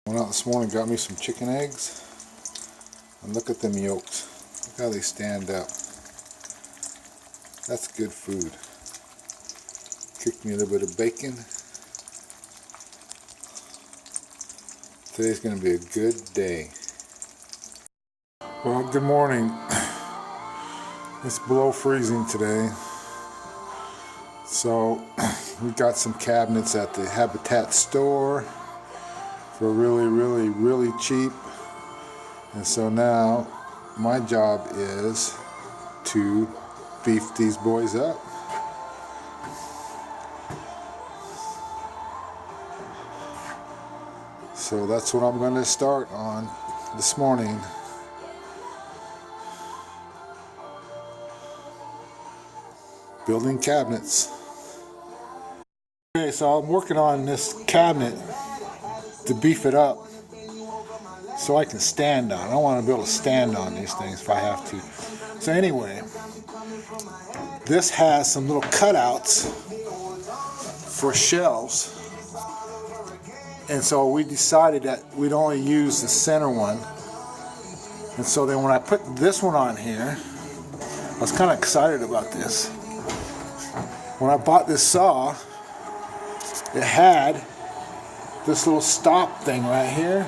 Went out this morning, got me some chicken eggs, and look at them yolks. Look how they stand up. That's good food. Cooked me a little bit of bacon. Today's going to be a good day. Well, good morning. It's below freezing today. So we got some cabinets at the Habitat store for really cheap. And so now my job is to beef these boys up. So that's what I'm going to start on this morning. Building cabinets. Okay, so I'm working on this cabinet to beef it up so I can stand on. I want to be able to stand on these things if I have to. So anyway, this has some little cutouts for shelves. And so we decided that we'd only use the center one. And so then when I put this one on here, I was kind of excited about this. When I bought this saw, it had this little stop thing right here.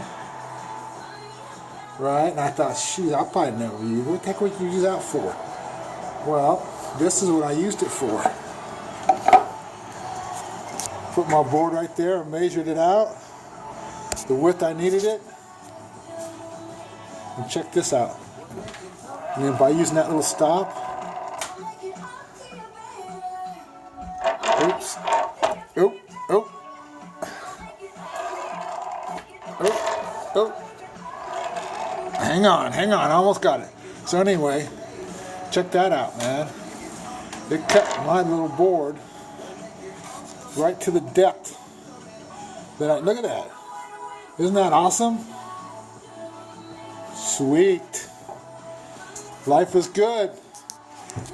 Right? And I thought, shoot, I'll probably never use it. What the heck would you use that for? Well, this is what I used it for. Put my board right there and measured it out. The width I needed it. And check this out. And then by using that little stop, oops, hang on, I almost got it. So anyway, check that out, man. It cut my little board right to the depth. Look at that. Isn't that awesome? Sweet. Life is good.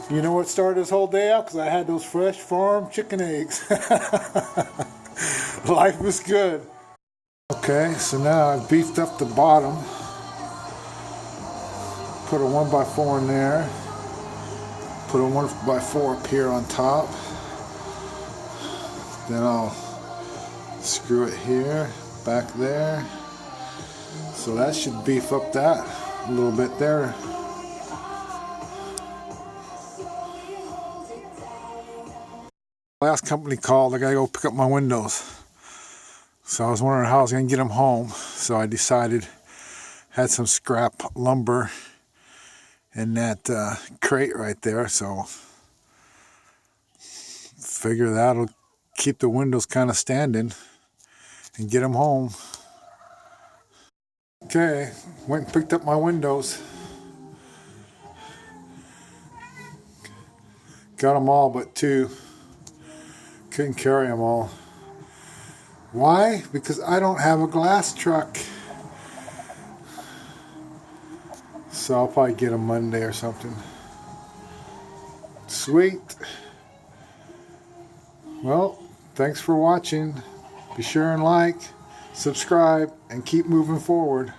You know what started this whole day out? Because I had those fresh farm chicken eggs. Life is good. Okay, so now I've beefed up the bottom. Put a 1x4 in there. Put a 1x4 up here on top. Then I'll screw it here, back there. So that should beef up that a little bit there. Last company called, I gotta go pick up my windows. So I was wondering how I was gonna get them home. So I decided, had some scrap lumber in that crate right there. So figure that'll keep the windows kind of standing and get them home. Okay, went and picked up my windows. Got them all but two. Couldn't carry them all. Why? Because I don't have a glass truck. So I'll probably get them Monday or something. Sweet. Well, thanks for watching. Be sure and like, subscribe, and keep moving forward.